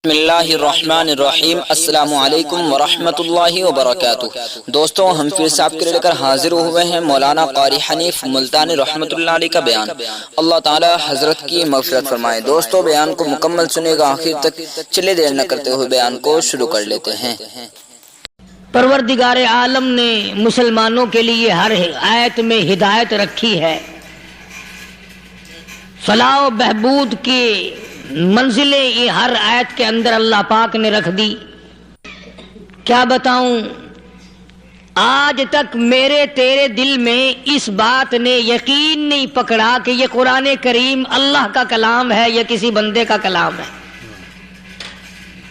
بسم اللہ الرحمن الرحیم۔ السلام علیکم ورحمۃ اللہ وبرکاتہ۔ دوستوں، ہم پھر سے آپ کے لے کر حاضر ہوئے ہیں مولانا قاری حنیف ملتانی رحمۃ اللہ علیہ کا بیان۔ اللہ تعالی حضرت کی مغفرت فرمائے۔ دوستوں، بیان کو مکمل سنیے گا آخر تک۔ چلے دیر نہ کرتے ہوئے بیان کو شروع کر لیتے ہیں۔ پروردگار عالم نے مسلمانوں کے لیے ہر آیت میں ہدایت رکھی ہے، فلاح و بہبود کی منزلیں یہ ہر آیت کے اندر اللہ پاک نے رکھ دی۔ کیا بتاؤں، آج تک میرے تیرے دل میں اس بات نے یقین نہیں پکڑا کہ یہ قرآن کریم اللہ کا کلام ہے یا کسی بندے کا کلام ہے۔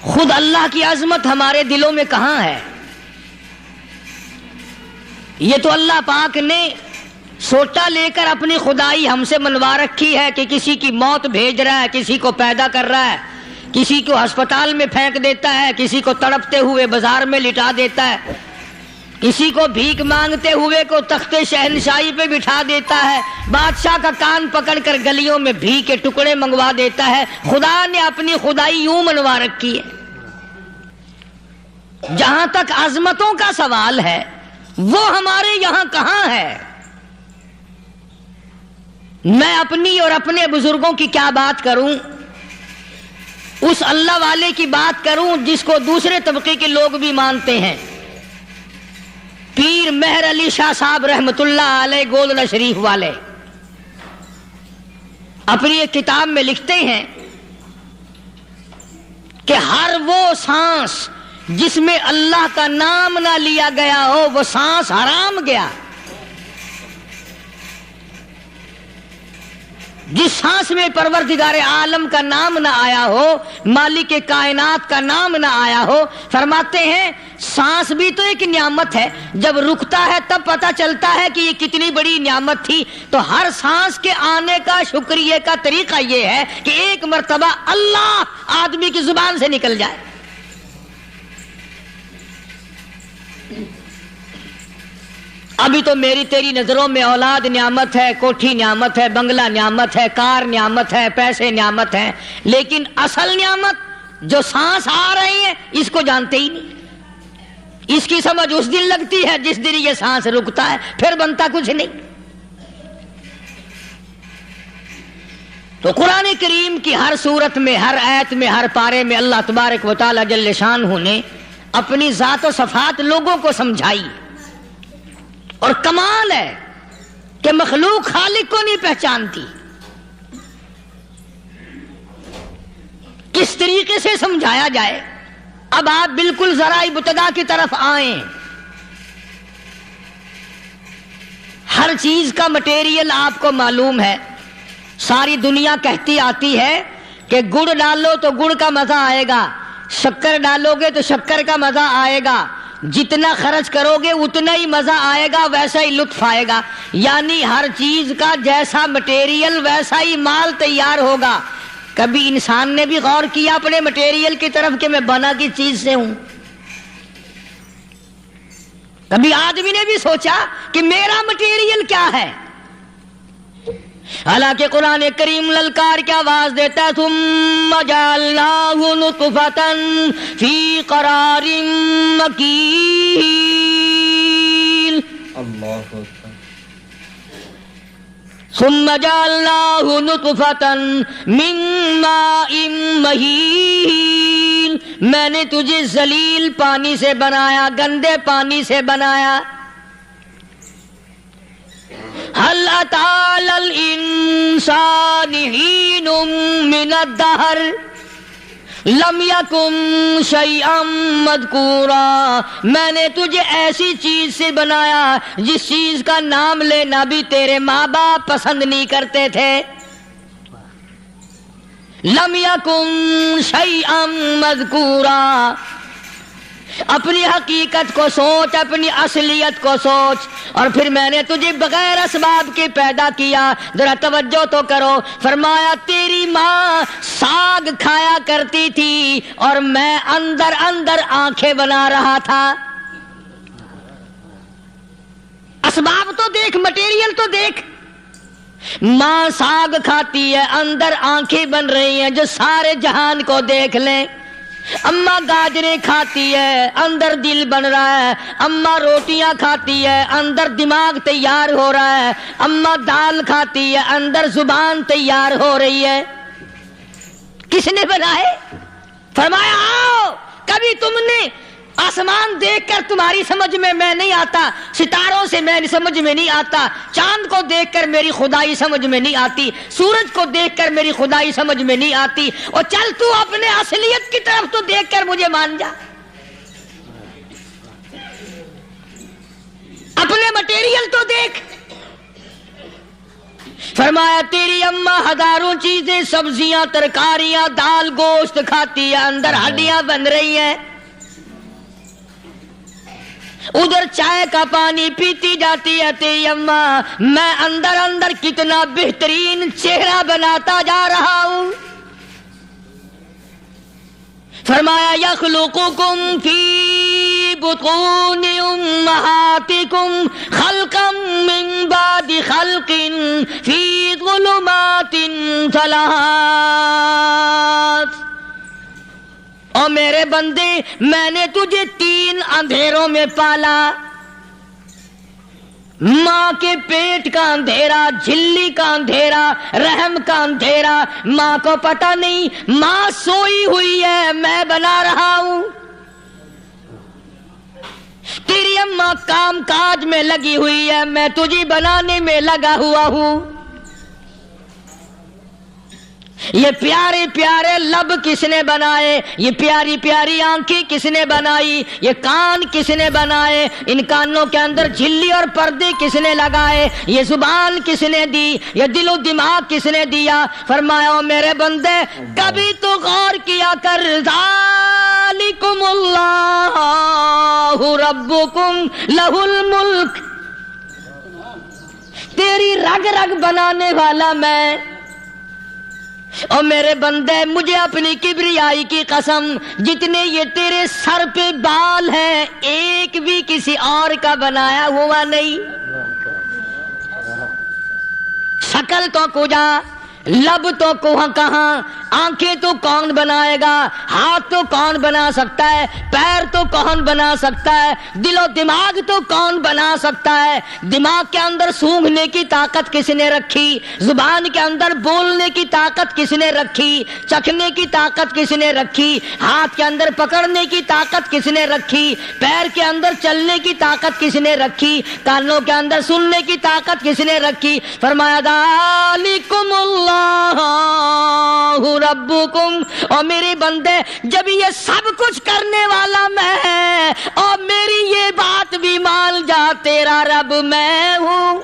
خود اللہ کی عظمت ہمارے دلوں میں کہاں ہے؟ یہ تو اللہ پاک نے سوٹا لے کر اپنی خدائی ہم سے منوا رکھی ہے کہ کسی کی موت بھیج رہا ہے، کسی کو پیدا کر رہا ہے، کسی کو ہسپتال میں پھینک دیتا ہے، کسی کو تڑپتے ہوئے بازار میں لٹا دیتا ہے، کسی کو بھیک مانگتے ہوئے کو تخت شہنشاہی پہ بٹھا دیتا ہے، بادشاہ کا کان پکڑ کر گلیوں میں بھیک کے ٹکڑے منگوا دیتا ہے۔ خدا نے اپنی خدائی یوں منوا رکھی ہے۔ جہاں تک عظمتوں کا سوال ہے، وہ ہمارے یہاں کہاں ہے؟ میں اپنی اور اپنے بزرگوں کی کیا بات کروں، اس اللہ والے کی بات کروں جس کو دوسرے طبقے کے لوگ بھی مانتے ہیں۔ پیر مہر علی شاہ صاحب رحمت اللہ علیہ گولڈا شریف والے اپنی ایک کتاب میں لکھتے ہیں کہ ہر وہ سانس جس میں اللہ کا نام نہ لیا گیا ہو وہ سانس حرام گیا۔ جس سانس میں پروردگار عالم کا نام نہ آیا ہو، مالک کائنات کا نام نہ آیا ہو، فرماتے ہیں سانس بھی تو ایک نعمت ہے، جب رکتا ہے تب پتہ چلتا ہے کہ یہ کتنی بڑی نعمت تھی۔ تو ہر سانس کے آنے کا شکریہ کا طریقہ یہ ہے کہ ایک مرتبہ اللہ آدمی کی زبان سے نکل جائے۔ ابھی تو میری تیری نظروں میں اولاد نعمت ہے، کوٹھی نعمت ہے، بنگلہ نعمت ہے، کار نعمت ہے، پیسے نعمت ہیں، لیکن اصل نعمت جو سانس آ رہی ہے اس کو جانتے ہی نہیں۔ اس کی سمجھ اس دن لگتی ہے جس دن یہ سانس رکتا ہے، پھر بنتا کچھ نہیں۔ تو قرآن کریم کی ہر صورت میں، ہر آیت میں، ہر پارے میں اللہ تبارک و تعالی جل شانہ نے اپنی ذات و صفات لوگوں کو سمجھائی۔ اور کمال ہے کہ مخلوق خالق کو نہیں پہچانتی۔ کس طریقے سے سمجھایا جائے؟ اب آپ بالکل ذرا ابتدا کی طرف آئیں۔ ہر چیز کا مٹیریل آپ کو معلوم ہے۔ ساری دنیا کہتی آتی ہے کہ گڑ ڈالو تو گڑ کا مزہ آئے گا، شکر ڈالو گے تو شکر کا مزہ آئے گا، جتنا خرچ کرو گے اتنا ہی مزہ آئے گا، ویسا ہی لطف آئے گا۔ یعنی ہر چیز کا جیسا مٹیریل ویسا ہی مال تیار ہوگا۔ کبھی انسان نے بھی غور کیا اپنے مٹیریل کی طرف کہ میں بنا کس چیز سے ہوں؟ کبھی آدمی نے بھی سوچا کہ میرا مٹیریل کیا ہے؟ حالانکہ قرآن کریم للکار کی آواز دیتا ہے، ثم جعلناہ نطفۃ فی قرار مکین۔ اللہ ثم جعلناہ نطفۃ من ماء مہین، میں نے تجھے ذلیل پانی سے بنایا، گندے پانی سے بنایا۔ هل أتى على الإنسان حين من الدهر لم يكن شيئا مذكورا، میں نے تجھے ایسی چیز سے بنایا جس چیز کا نام لینا بھی تیرے ماں باپ پسند نہیں کرتے تھے۔ لم يكن شيئا مذكورا۔ اپنی حقیقت کو سوچ، اپنی اصلیت کو سوچ۔ اور پھر میں نے تجھے بغیر اسباب کے پیدا کیا۔ ذرا توجہ تو کرو، فرمایا تیری ماں ساگ کھایا کرتی تھی اور میں اندر اندر آنکھیں بنا رہا تھا۔ اسباب تو دیکھ، مٹیریل تو دیکھ۔ ماں ساگ کھاتی ہے، اندر آنکھیں بن رہی ہیں جو سارے جہان کو دیکھ لیں۔ اماں گاجریں کھاتی ہے اندر دل بن رہا ہے، اماں روٹیاں کھاتی ہے اندر دماغ تیار ہو رہا ہے، اماں دال کھاتی ہے اندر زبان تیار ہو رہی ہے۔ کس نے بنائے؟ فرمایا آؤ، کبھی تم نے آسمان دیکھ کر تمہاری سمجھ میں نہیں آتا، ستاروں سے میں سمجھ میں نہیں آتا، چاند کو دیکھ کر میری خدائی سمجھ میں نہیں آتی، سورج کو دیکھ کر میری خدائی سمجھ میں نہیں آتی، اور چل تو اپنے اصلیت کی طرف تو دیکھ کر مجھے مان جا، اپنے مٹیریل تو دیکھ۔ فرمایا تیری اماں ہزاروں چیزیں، سبزیاں، ترکاریاں، دال، گوشت کھاتی ہے، اندر ہڈیاں بن رہی ہیں، ادھر چائے کا پانی پیتی جاتی ہے تیری اماں، میں اندر اندر کتنا بہترین چہرہ بناتا جا رہا ہوں۔ فرمایا یخلقکم فی بطون امہاتکم خلقا من بعد خلق فی ظلمات ثلاث۔ اور میرے بندے، میں نے تجھے 3 اندھیروں میں پالا، ماں کے پیٹ کا اندھیرا، جھلی کا اندھیرا، رحم کا اندھیرا، ماں کو پتہ نہیں ماں سوئی ہوئی ہے، میں بنا رہا ہوں۔ تیری اماں کام کاج میں لگی ہوئی ہے، میں تجھے بنانے میں لگا ہوا ہوں۔ یہ پیارے پیارے لب کس نے بنائے؟ یہ پیاری پیاری آنکھیں کس نے بنائی؟ یہ کان کس نے بنائے؟ ان کانوں کے اندر جھلی اور پردے کس نے لگائے؟ یہ زبان کس نے دی؟ یہ دل و دماغ کس نے دیا؟ فرمایا میرے بندے، کبھی تو غور کیا کر، ذالکم اللہ ربکم لہ الملک، تیری رگ رگ بنانے والا میں۔ اور میرے بندے، مجھے اپنی کبریائی کی قسم، جتنے یہ تیرے سر پہ بال ہیں ایک بھی کسی اور کا بنایا ہوا نہیں۔ شکل تو کجا، لب تو کہاں، آنکھیں تو کون بنائے گا، ہاتھ تو کون بنا سکتا ہے، پیر تو کون بنا سکتا ہے، دل و دماغ تو کون بنا سکتا ہے؟ دماغ کے اندر سونگھنے کی طاقت کس نے رکھی؟ زبان کے اندر بولنے کی طاقت کس نے رکھی؟ چکھنے کی طاقت کس نے رکھی؟ ہاتھ کے اندر پکڑنے کی طاقت کس نے رکھی؟ پیر کے اندر چلنے کی طاقت کس نے رکھی؟ کانوں کے اندر سننے کی طاقت کس نے رکھی؟ فرمایا ذالکم اللہ ربکم۔ اور میرے بندے، جب یہ سب کچھ کرنے والا میں اور میری یہ بات بھی مان جا، تیرا رب میں ہوں،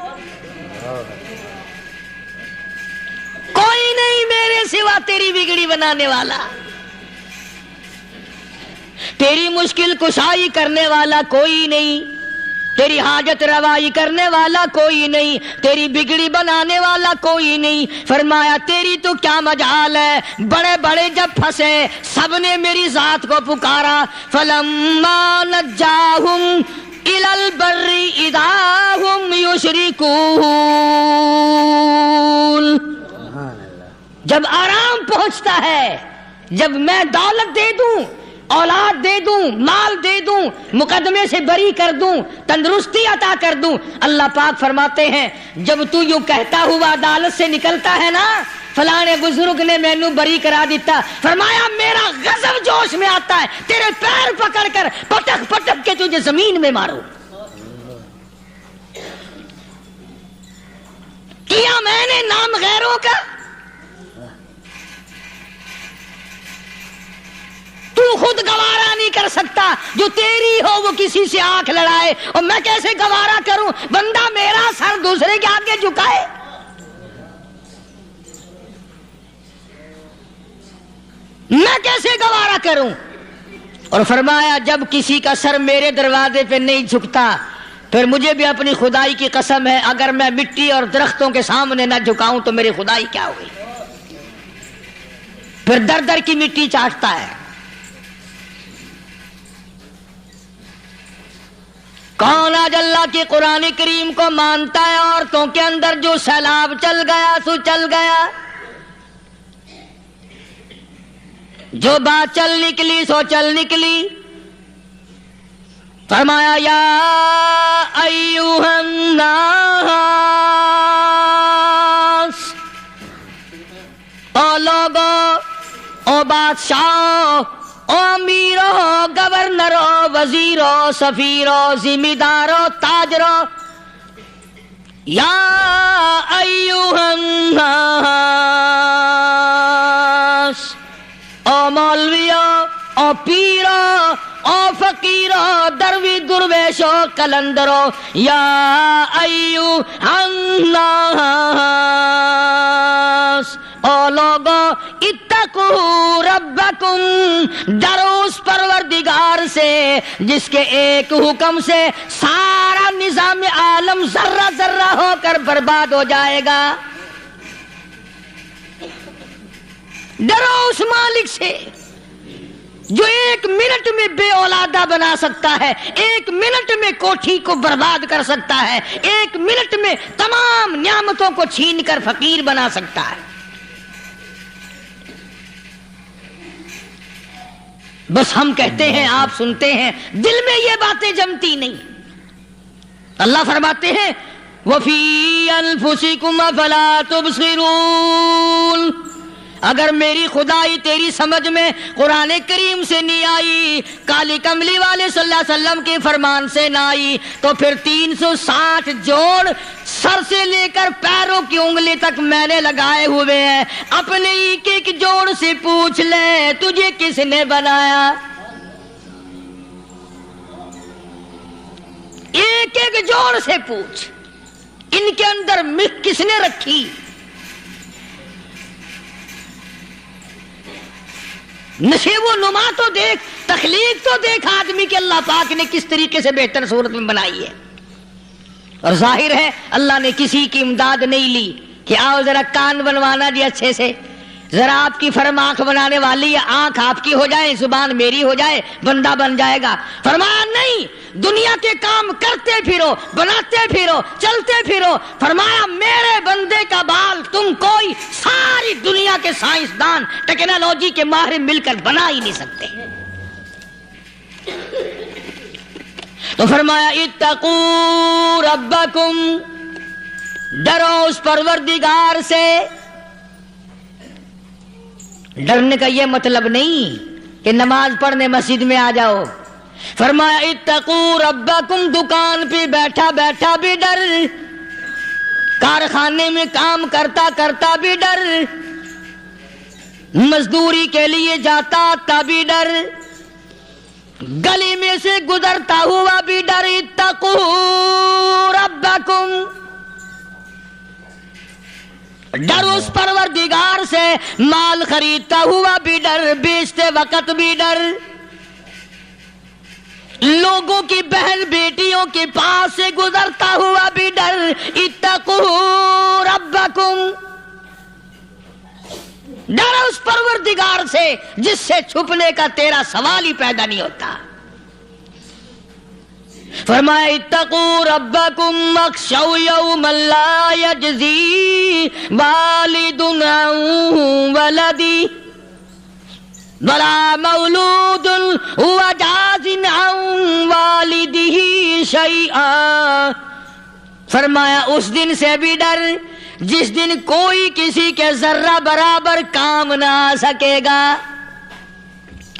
کوئی نہیں میرے سوا تیری بگڑی بنانے والا، تیری مشکل کشائی کرنے والا کوئی نہیں، تیری حاجت روائی کرنے والا کوئی نہیں، تیری بگڑی بنانے والا کوئی نہیں۔ فرمایا تیری تو کیا مجال ہے، بڑے بڑے جب پھنسے سب نے میری ذات کو پکارا، فلما نجاہم الی البر اذا ہم یشرکون، جب آرام پہنچتا ہے، جب میں دولت دے دوں، اولاد دے دوں، مال دے دوں، مقدمے سے بری کر دوں، تندرستی عطا کر دوں، اللہ پاک فرماتے ہیں جب تو یوں کہتا ہوا عدالت سے نکلتا ہے نا، فلانے بزرگ نے مینو بری کرا دیتا، فرمایا میرا غضب جوش میں آتا ہے، تیرے پیر پکڑ کر پٹک پٹک کے تجھے زمین میں ماروں۔ کیا میں نے نام غیروں کا؟ تو خود گوارا نہیں کر سکتا، جو تیری ہو وہ کسی سے آنکھ لڑائے، اور میں کیسے گوارا کروں بندہ میرا سر دوسرے کے آگے جھکائے؟ میں کیسے گوارا کروں؟ اور فرمایا جب کسی کا سر میرے دروازے پہ نہیں جھکتا، پھر مجھے بھی اپنی خدائی کی قسم ہے، اگر میں مٹی اور درختوں کے سامنے نہ جھکاؤں تو میری خدائی کیا ہوئی؟ پھر در در کی مٹی چاٹتا ہے۔ کون آج اللہ کی قرآن کریم کو مانتا ہے؟ عورتوں کے اندر جو سیلاب چل گیا سو چل گیا، جو بات چل نکلی سو چل نکلی. فرمایا یا ایھا الناس، او لوگو، او بادشاہ، او امیرو، گورنرو، وزیرو، سفیرو، ذمہ دارو، تاجرو، یا ایھا الناس، او مولویو، او پیرو، او فقیرو، دروی درویشو، کلندرو، یا ایھا الناس، او لوگو، اتقوا ربکم، ڈرو اس پروردگار سے جس کے ایک حکم سے سارا نظام عالم ذرہ ذرہ ہو کر برباد ہو جائے گا. ڈرو اس مالک سے جو ایک منٹ میں بے اولادہ بنا سکتا ہے، ایک منٹ میں کوٹھی کو برباد کر سکتا ہے، ایک منٹ میں تمام نعمتوں کو چھین کر فقیر بنا سکتا ہے. بس ہم کہتے ہیں، آپ سنتے ہیں، دل میں یہ باتیں جمتی نہیں. اللہ فرماتے ہیں وَفِي أَنفُسِكُمْ أَفَلَا تُبْصِرُونَ. اگر میری خدائی تیری سمجھ میں قرآن کریم سے نہیں آئی، کالی کملی والے صلی اللہ علیہ وسلم کے فرمان سے نہ آئی، تو پھر 360 جوڑ سر سے لے کر پیروں کی انگلی تک میں نے لگائے ہوئے ہیں. اپنے ایک ایک جوڑ سے پوچھ لے تجھے کس نے بنایا. ایک ایک جوڑ سے پوچھ، ان کے اندر مکھ کس نے رکھی. نشیب و نما تو دیکھ، تخلیق تو دیکھ آدمی کے اللہ پاک نے کس طریقے سے بہتر صورت میں بنائی ہے. اور ظاہر ہے اللہ نے کسی کی امداد نہیں لی کہ آؤ ذرا کان بنوانا جی اچھے سے، ذرا آپ کی فرم آنکھ بنانے والی ہے، آنکھ آپ کی ہو جائے، زبان میری ہو جائے، بندہ بن جائے گا. فرمایا نہیں، دنیا کے کام کرتے پھرو، بناتے پھرو، چلتے پھرو. فرمایا میرے بندے کا بال تم کوئی ساری دنیا کے سائنسدان، ٹیکنالوجی کے ماہر مل کر بنا ہی نہیں سکتے. تو فرمایا اتقوا ربکم، ڈرو اس پروردگار سے. ڈرنے کا یہ مطلب نہیں کہ نماز پڑھنے مسجد میں آ جاؤ. فرمایا اتقوا ربکم، دکان پہ بیٹھا بیٹھا بھی ڈر، کارخانے میں کام کرتا کرتا بھی ڈر، مزدوری کے لیے جاتا تب بھی ڈر، گلی میں سے گزرتا ہوا بھی ڈر. اتقوا ربکم، ڈر اس پروردگار سے. مال خریدتا ہوا بھی ڈر، بیچتے وقت بھی ڈر، لوگوں کی بہن بیٹیوں کے پاس سے گزرتا ہوا بھی ڈر. اتقوا ربکم، ڈر اس پروردگار سے جس سے چھپنے کا تیرا سوال ہی پیدا نہیں ہوتا. فرمایا اتقوا ربکم واخشوا یوما لا یجزی والد عن ولدی ولا مولود هو جاز عن والده شیئا. فرمایا اس دن سے بھی ڈر جس دن کوئی کسی کے ذرہ برابر کام نہ آ سکے گا.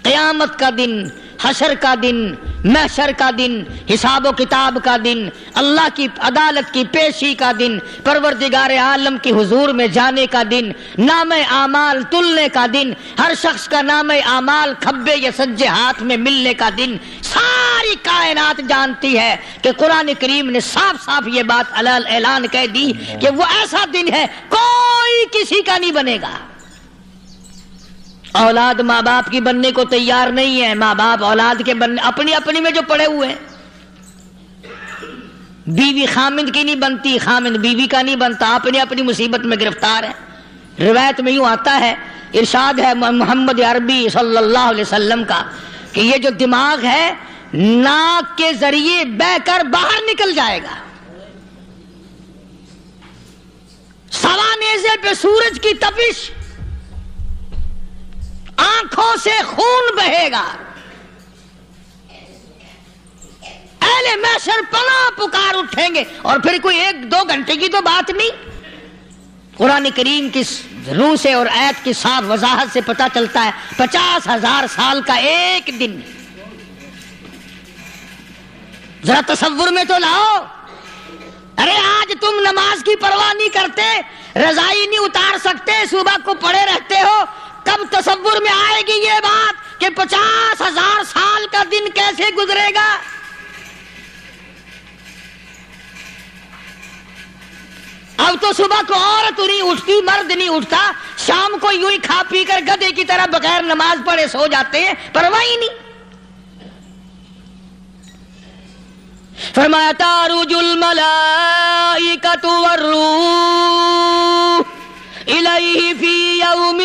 قیامت کا دن، حشر کا دن، محشر کا دن، حساب و کتاب کا دن، اللہ کی عدالت کی پیشی کا دن، پروردگار عالم کی حضور میں جانے کا دن، نام اعمال تلنے کا دن، ہر شخص کا نام اعمال کھبے یا سجے ہاتھ میں ملنے کا دن. ساری کائنات جانتی ہے کہ قرآن کریم نے صاف صاف یہ بات اعلان کہہ دی کہ وہ ایسا دن ہے کوئی کسی کا نہیں بنے گا. اولاد ماں باپ کی بننے کو تیار نہیں ہے، ماں باپ اولاد کے بننے اپنی اپنی میں جو پڑے ہوئے ہیں. بیوی خامند کی نہیں بنتی، خامند بیوی کا نہیں بنتا، اپنی اپنی مصیبت میں گرفتار ہے. روایت میں یوں آتا ہے، ارشاد ہے محمد عربی صلی اللہ علیہ وسلم کا کہ یہ جو دماغ ہے ناک کے ذریعے بہ کر باہر نکل جائے گا. سوا نیزے پہ سورج کی تپش آنکھوں سے خون بہے گا. اہل محشر پناہ پکار اٹھیں گے. اور پھر کوئی 1-2 گھنٹے کی تو بات نہیں. قرآن کریم کی روح سے اور آیت کی صاف وضاحت سے پتہ چلتا ہے 50,000 سال کا ایک دن. ذرا تصور میں تو لاؤ. ارے آج تم نماز کی پرواہ نہیں کرتے, رضائی نہیں اتار سکتے, صبح کو پڑے رہتے ہو, کب تصور میں آئے گی یہ بات کہ 50,000 سال کا دن کیسے گزرے گا؟ اب تو صبح کو عورت نہیں اٹھتی, مرد نہیں اٹھتا, شام کو یوں ہی کھا پی کر گدھے کی طرح بغیر نماز پڑھے سو جاتے ہیں, پرواہ ہی نہیں. فرمایا تعرج الملائکۃ والروح الیہ فی یوم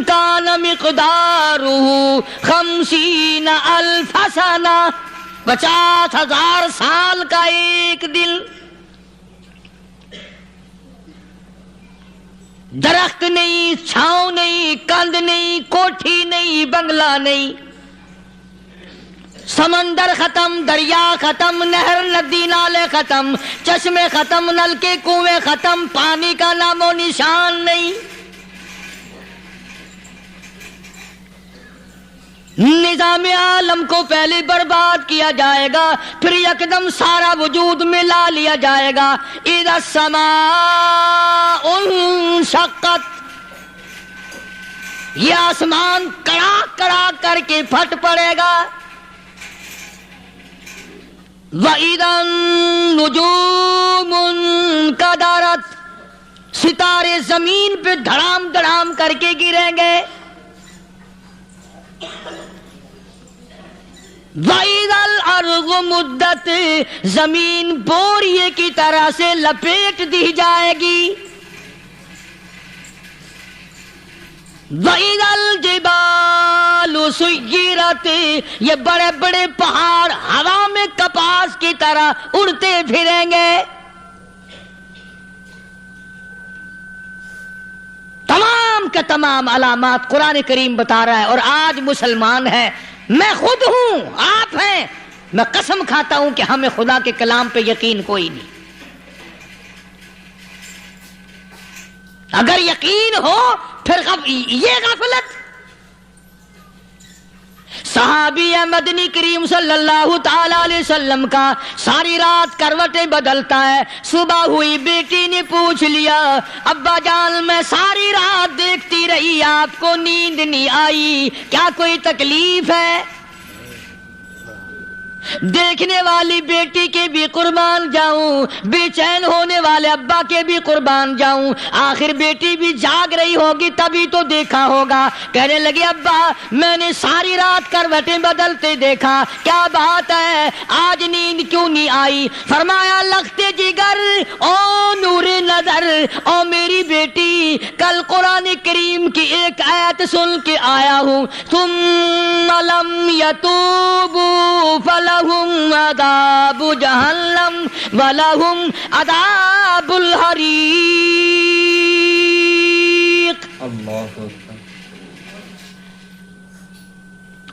کان مقدارہ 50,000 سنہ. 50,000 سال کا ایک دن. درخت نہیں, چھاؤں نہیں, کند نہیں, کوٹھی نہیں, بنگلہ نہیں, سمندر ختم, دریا ختم, نہر ندی نالے ختم, چشمے ختم, نلکے کنویں ختم, پانی کا نام و نشان نہیں. نظام عالم کو پہلے برباد کیا جائے گا, پھر یکدم سارا وجود میں لا لیا جائے گا. اذا السماء انشقت, یہ آسمان کڑاک کڑاک کر کے پھٹ پڑے گا. وَإِذَا النُّجُومُ انْكَدَرَتْ, ستارے زمین پہ دھڑام دھڑام کر کے گریں گے. وَإِذَا الْأَرْضُ مُدَّتْ, زمین بوریے کی طرح سے لپیٹ دی جائے گی. وَإِذَا الْجِبَالُ سُيِّرَتْ, یہ بڑے بڑے پہاڑ ہوا میں کپاس کی طرح اڑتے پھریں گے. تمام کے تمام علامات قرآن کریم بتا رہا ہے. اور آج مسلمان ہے, میں خود ہوں, آپ ہیں, میں قسم کھاتا ہوں کہ ہمیں خدا کے کلام پہ یقین کوئی نہیں. اگر یقین ہو پھر یہ غفلت. صحابی مدنی کریم صلی اللہ تعالی علیہ وسلم کا ساری رات کروٹیں بدلتا ہے. صبح ہوئی, بیٹی نے پوچھ لیا, ابا جان میں ساری رات دیکھتی رہی, آپ کو نیند نہیں آئی, کیا کوئی تکلیف ہے؟ دیکھنے والی بیٹی کے بھی قربان جاؤں, بے چین ہونے والے ابا کے بھی قربان جاؤں. آخر بیٹی بھی جاگ رہی ہوگی تبھی تو دیکھا ہوگا. کہنے لگے ابا میں نے ساری رات کروٹیں بدلتے دیکھا, کیا بات ہے, آج نیند کیوں نہیں آئی؟ فرمایا لختے جگر او نور نظر, او میری بیٹی کل قرآن کریم کی ایک آیت سن کے آیا ہوں, ثم لم یتوبوا فلہم عذاب جہنم ولہم عذاب الحریق. اللہ اکبر.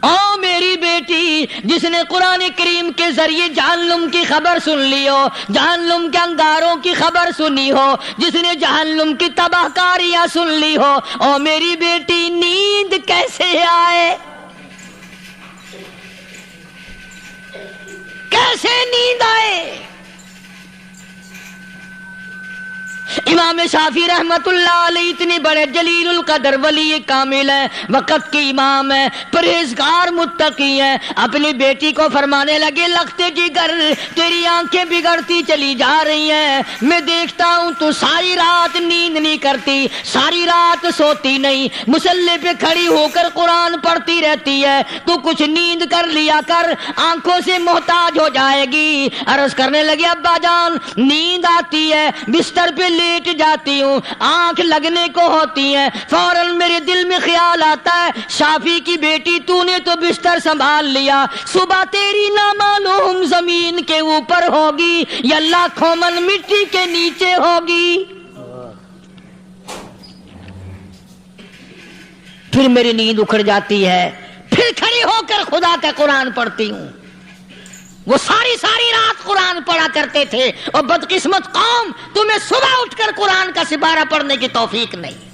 او میری بیٹی جس نے قرآن کریم کے ذریعے جہنم کی خبر سن لی ہو, جہنم کے انگاروں کی خبر سنی ہو, جس نے جہنم کی تباہ کاریاں سن لی ہو, او میری بیٹی نیند کیسے آئے؟ کیسے نیند آئے؟ امام شافعی رحمت اللہ علیہ اتنے بڑے جلیل القدر ولی کامل ہیں, وقت کے امام ہیں, پرہیزگار متقی ہیں. اپنی بیٹی کو فرمانے لگے لختے جگر تیری آنکھیں بگڑتی چلی جا رہی ہیں, میں دیکھتا ہوں تو ساری رات نیند نہیں کرتی, ساری رات سوتی نہیں, مصلی پہ کھڑی ہو کر قرآن پڑھتی رہتی ہے, تو کچھ نیند کر لیا کر, آنکھوں سے محتاج ہو جائے گی. عرض کرنے لگے ابا جان نیند آتی ہے, بستر پہ لیٹ جاتی ہوں, آنکھ لگنے کو ہوتی ہے, فوراً میرے دل میں خیال آتا ہے شافی کی بیٹی تو نے تو بستر سنبھال لیا, صبح تیری نہ معلوم زمین کے اوپر ہوگی یا لاکھوں من مٹی کے نیچے ہوگی. پھر میری نیند اکھڑ جاتی ہے، پھر کھڑی ہو کر خدا کا قرآن پڑھتی ہوں۔ وہ ساری رات قرآن پڑھا کرتے تھے، اور بدقسمت قوم، تمہیں صبح اٹھ کر قرآن کا سپارہ پڑھنے کی توفیق نہیں ہے۔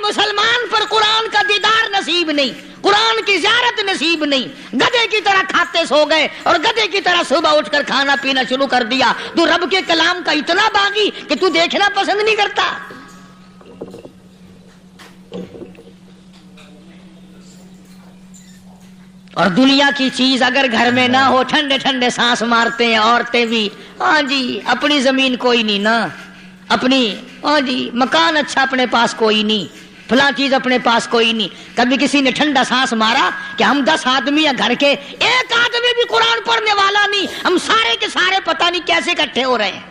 مسلمان پر قرآن کا دیدار نصیب نہیں، قرآن کی زیارت نصیب نہیں، گدھے کی طرح کھاتے سو گئے اور گدھے کی طرح صبح اٹھ کر کھانا پینا شروع کر دیا۔ تو رب کے کلام کا اتنا باغی کہ تو دیکھنا پسند نہیں کرتا۔ اور دنیا کی چیز اگر گھر میں نہ ہو، ٹھنڈے ٹھنڈے سانس مارتے ہیں عورتیں بھی، ہاں جی اپنی زمین کوئی نہیں نا، اپنی ہاں جی مکان اچھا اپنے پاس کوئی نہیں، فلاں چیز اپنے پاس کوئی نہیں۔ کبھی کسی نے ٹھنڈا سانس مارا کہ ہم 10 آدمی ہیں گھر کے، ایک آدمی بھی قرآن پڑھنے والا نہیں، ہم سارے کے سارے پتہ نہیں کیسے اکٹھے ہو رہے ہیں۔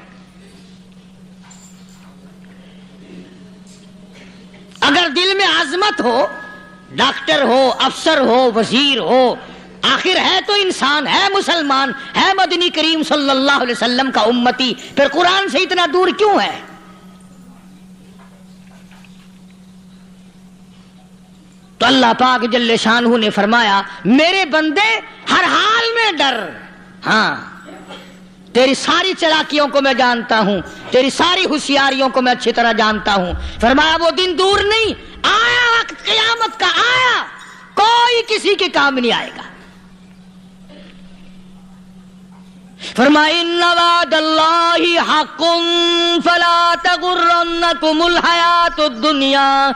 اگر دل میں عظمت ہو، ڈاکٹر ہو، افسر ہو، وزیر ہو، آخر ہے تو انسان، ہے مسلمان، ہے مدنی کریم صلی اللہ علیہ وسلم کا امتی، پھر قرآن سے اتنا دور کیوں ہے؟ تو اللہ پاک جل شانہ نے فرمایا میرے بندے ہر حال میں ڈر، ہاں تیری ساری چلاکیوں کو میں جانتا ہوں، تیری ساری ہوشیاریوں کو میں اچھی طرح جانتا ہوں۔ فرمایا وہ دن دور نہیں، آیا وقت قیامت کا، آیا، کوئی کسی کے کام نہیں آئے گا۔ فرمایا ان وعد اللہ حق فلا تغرنکم الحیات الدنیا۔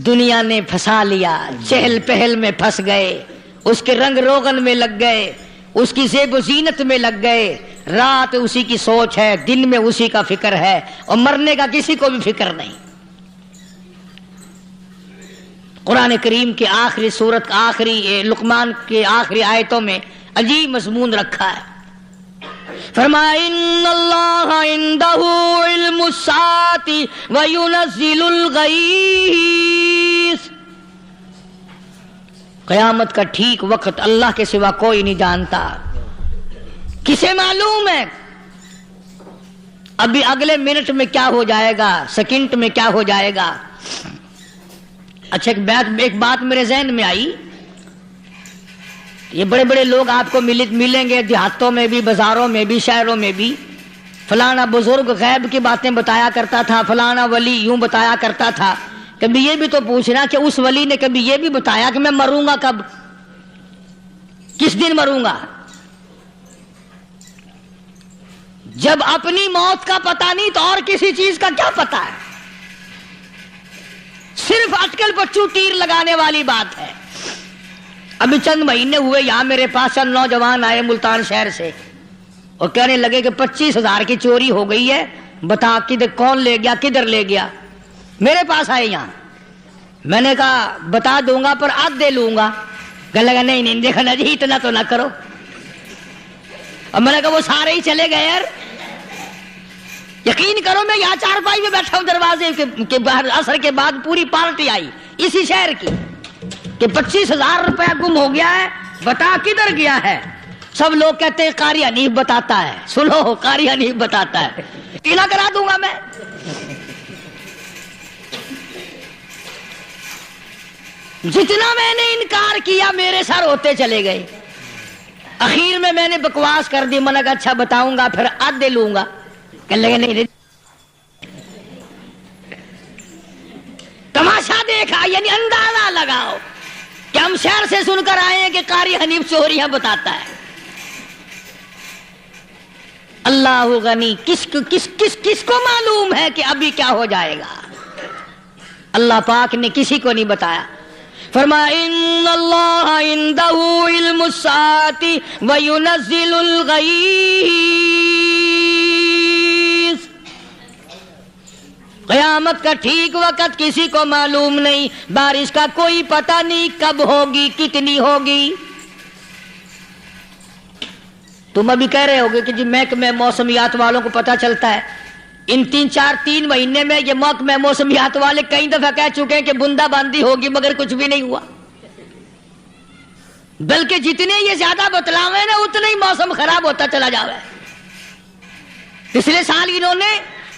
دنیا نے پھنسا لیا، چہل پہل میں پھنس گئے، اس کے رنگ روغن میں لگ گئے، اس کی زیب و زینت میں لگ گئے، رات اسی کی سوچ ہے، دن میں اسی کا فکر ہے، اور مرنے کا کسی کو بھی فکر نہیں۔ قرآن کریم کی آخری سورت، آخری لقمان کے آخری آیتوں میں عجیب مضمون رکھا ہے۔ فرمایا ان اللہ عندہ علم الساعۃ وینزل الغیث۔ قیامت کا ٹھیک وقت اللہ کے سوا کوئی نہیں جانتا۔ کسے معلوم ہے ابھی اگلے منٹ میں کیا ہو جائے گا، سیکنڈ میں کیا ہو جائے گا؟ اچھا ایک بات میرے ذہن میں آئی، یہ بڑے بڑے لوگ آپ کو ملیں گے دیہاتوں میں بھی، بازاروں میں بھی، شہروں میں بھی، فلانا بزرگ غیب کی باتیں بتایا کرتا تھا، فلانا ولی یوں بتایا کرتا تھا۔ کبھی یہ بھی تو پوچھنا کہ اس ولی نے کبھی یہ بھی بتایا کہ میں مروں گا کب، کس دن مروں گا؟ جب اپنی موت کا پتہ نہیں تو اور کسی چیز کا کیا پتہ ہے؟ صرف اٹکل پچو تیر لگانے والی بات ہے۔ ابھی چند مہینے ہوئے یہاں میرے پاس چند نوجوان آئے ملتان شہر سے، اور کہنے لگے کہ 25,000 کی چوری ہو گئی ہے، بتا کدھر کون لے گیا، کدھر لے گیا؟ میرے پاس آئے یہاں، میں نے کہا بتا دوں گا پر آدھ دے لوں گا۔ کہنے لگا نہیں دیکھنا جی اتنا تو نہ کرو۔ اور میں نے کہا وہ سارے ہی چلے گئے یار، یقین کرو میں یہاں چارپائی میں بیٹھا ہوں دروازے کے باہر، عصر کے بعد پوری پارٹی آئی اسی شہر کی کہ 25,000 روپیہ گم ہو گیا ہے، بتا کدھر گیا ہے؟ سب لوگ کہتے ہیں قاری حنیف بتاتا ہے، سنو قاری حنیف بتاتا ہے، ٹیلا کرا دوں گا میں۔ جتنا میں نے انکار کیا میرے سر ہوتے چلے گئے، اخیر میں نے بکواس کر دی، میں نے کہا اچھا بتاؤں گا پھر آدھے لوں گا۔ کہنے لگے نہیں، تماشا دیکھا یعنی اندازہ لگاؤ کہ ہم شہر سے سن کر آئے ہیں کہ قاری حنیف چوریاں بتاتا ہے۔ اللہ غنی، کس کو معلوم ہے کہ ابھی کیا ہو جائے گا؟ اللہ پاک نے کسی کو نہیں بتایا۔ فرمایا ان اللہ عندہ علم الساعۃ وینزل الغیث۔ قیامت کا ٹھیک وقت کسی کو معلوم نہیں، بارش کا کوئی پتہ نہیں کب ہوگی، کتنی ہوگی۔ تم ابھی کہہ رہے ہوگے کہ جی محکمہ موسمیات والوں کو پتہ چلتا ہے، ان 3 مہینے میں یہ محکمہ موسمیات والے کئی دفعہ کہہ چکے ہیں کہ بندہ باندی ہوگی، مگر کچھ بھی نہیں ہوا۔ بلکہ جتنے یہ زیادہ بتلاوے نا اتنا ہی موسم خراب ہوتا چلا جاوے۔ پچھلے سال انہوں نے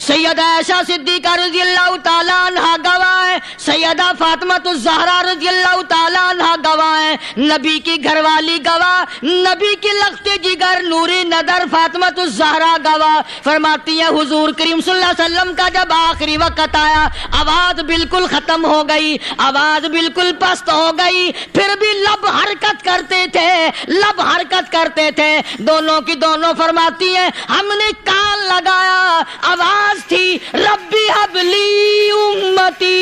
سیدہ عائشہ صدیقہ رضی اللہ تعالیٰ عنہا گواہ ہے، سیدہ فاطمہ الزہرا رضی اللہ تعالیٰ عنہا گواہ ہے، نبی کی گھر والی گواہ، نبی کی لخت جگر نوری نظر فاطمہ الزہرا گواہ، فرماتی ہیں حضور کریم صلی اللہ علیہ وسلم کا جب آخری وقت آیا، آواز بالکل ختم ہو گئی، آواز بالکل پست ہو گئی، پھر بھی لب حرکت کرتے تھے، لب حرکت کرتے تھے، دونوں کی دونوں فرماتی ہیں ہم نے کان لگایا، آواز تھی ربی حبلی امتی،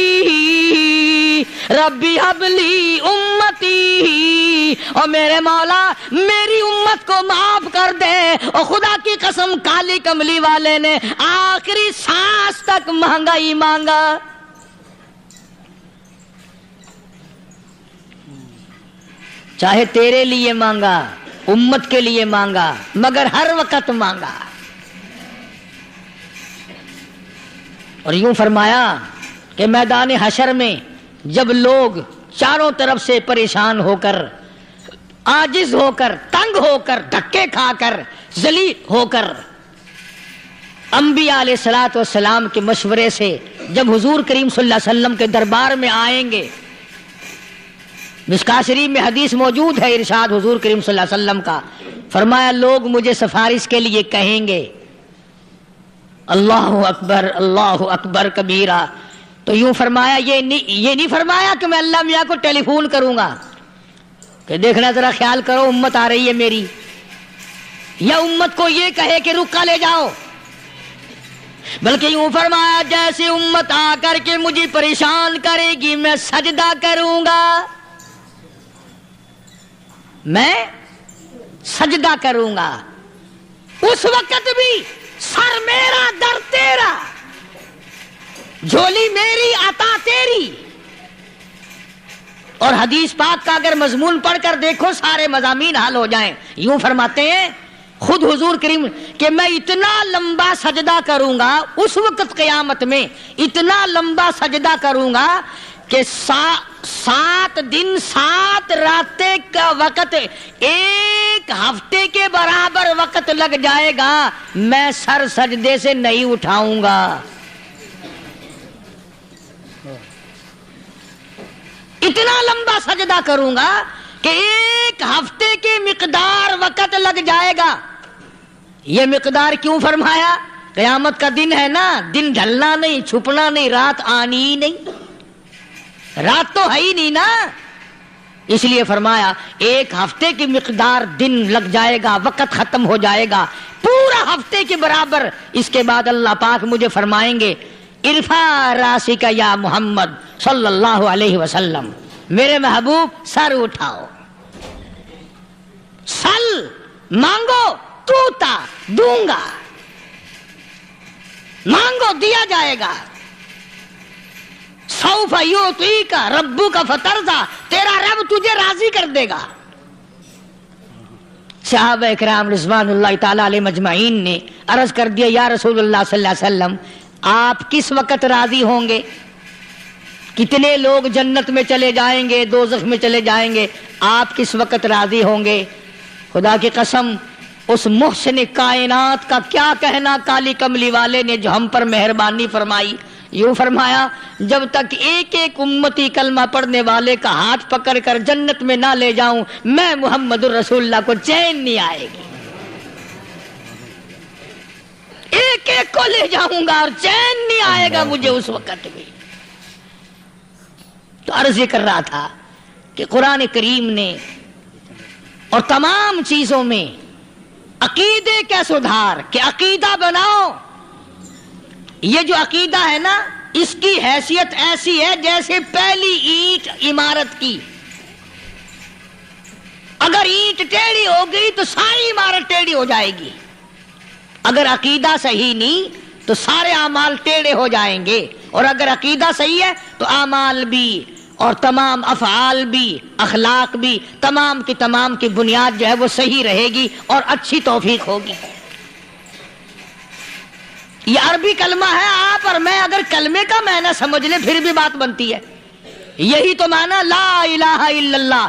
ربی حبلی امتی، اور میرے مولا میری امت کو معاف کر دے۔ اور خدا کی قسم کالی کملی والے نے آخری سانس تک مانگا ہی مانگا۔ چاہے تیرے لیے مانگا، امت کے لیے مانگا، مگر ہر وقت مانگا۔ اور یوں فرمایا کہ میدان حشر میں جب لوگ چاروں طرف سے پریشان ہو کر، عاجز ہو کر، تنگ ہو کر، دھکے کھا کر، ذلیل ہو کر، انبیاء علیہ الصلوۃ والسلام کے مشورے سے جب حضور کریم صلی اللہ علیہ وسلم کے دربار میں آئیں گے، مشکاۃ شریف میں حدیث موجود ہے، ارشاد حضور کریم صلی اللہ علیہ وسلم کا، فرمایا لوگ مجھے سفارش کے لیے کہیں گے اللہ اکبر کبیرہ، تو یوں فرمایا یہ نہیں فرمایا کہ میں اللہ میاں کو ٹیلی فون کروں گا کہ دیکھنا ذرا خیال کرو امت آ رہی ہے میری، یا امت کو یہ کہے کہ رکا لے جاؤ، بلکہ یوں فرمایا جیسے امت آ کر کے مجھے پریشان کرے گی میں سجدہ کروں گا، میں سجدہ کروں گا، اس وقت بھی سر میرا در تیرا، جھولی میری عطا تیری۔ اور حدیث پاک کا اگر مضمون پڑھ کر دیکھو سارے مضامین حل ہو جائیں۔ یوں فرماتے ہیں خود حضور کریم کہ میں اتنا لمبا سجدہ کروں گا اس وقت قیامت میں، اتنا لمبا سجدہ کروں گا کہ 7 دن 7 راتیں کا وقت 1 ہفتے کے برابر وقت لگ جائے گا، میں سر سجدے سے نہیں اٹھاؤں گا۔ اتنا لمبا سجدہ کروں گا کہ 1 ہفتے کے مقدار وقت لگ جائے گا۔ یہ مقدار کیوں فرمایا؟ قیامت کا دن ہے نا، دن ڈھلنا نہیں، چھپنا نہیں، رات آنی ہی نہیں، رات تو ہے ہی نہیں نا، اس لیے فرمایا 1 ہفتے کی مقدار دن لگ جائے گا، وقت ختم ہو جائے گا پورا ہفتے کے برابر۔ اس کے بعد اللہ پاک مجھے فرمائیں گے ارفع راسک یا محمد صلی اللہ علیہ وسلم، میرے محبوب سر اٹھاؤ، سل مانگو توتا دوں گا، مانگو دیا جائے گا، سوف یعطیک ربک فترضی، تیرا رب تجھے راضی کر دے گا۔ صحابہ اکرام رضوان اللہ تعالی علیہ مجمعین نے عرض کر دیا یا رسول اللہ صلی اللہ علیہ وسلم آپ کس وقت راضی ہوں گے؟ کتنے لوگ جنت میں چلے جائیں گے، دوزخ میں چلے جائیں گے، آپ کس وقت راضی ہوں گے؟ خدا کی قسم اس محسن کائنات کا کیا کہنا کالی کملی والے نے جو ہم پر مہربانی فرمائی۔ یوں فرمایا جب تک ایک ایک امتی کلمہ پڑھنے والے کا ہاتھ پکڑ کر جنت میں نہ لے جاؤں میں محمد الرسول اللہ کو چین نہیں آئے گی، ایک ایک کو لے جاؤں گا اور چین نہیں آئے گا مجھے اس وقت بھی۔ تو عرض یہ کر رہا تھا کہ قرآن کریم نے اور تمام چیزوں میں عقیدے کا سدھار کہ عقیدہ بناؤ، یہ جو عقیدہ ہے نا اس کی حیثیت ایسی ہے جیسے پہلی اینٹ عمارت کی، اگر اینٹ ٹیڑھی ہو گئی تو ساری عمارت ٹیڑھی ہو جائے گی، اگر عقیدہ صحیح نہیں تو سارے اعمال ٹیڑھے ہو جائیں گے، اور اگر عقیدہ صحیح ہے تو اعمال بھی اور تمام افعال بھی اخلاق بھی تمام کی بنیاد جو ہے وہ صحیح رہے گی اور اچھی توفیق ہوگی۔ یہ عربی کلمہ ہے، آپ اور میں اگر کلمے کا معنی سمجھ لیں پھر بھی بات بنتی ہے۔ یہی تو معنی لا الہ الا اللہ،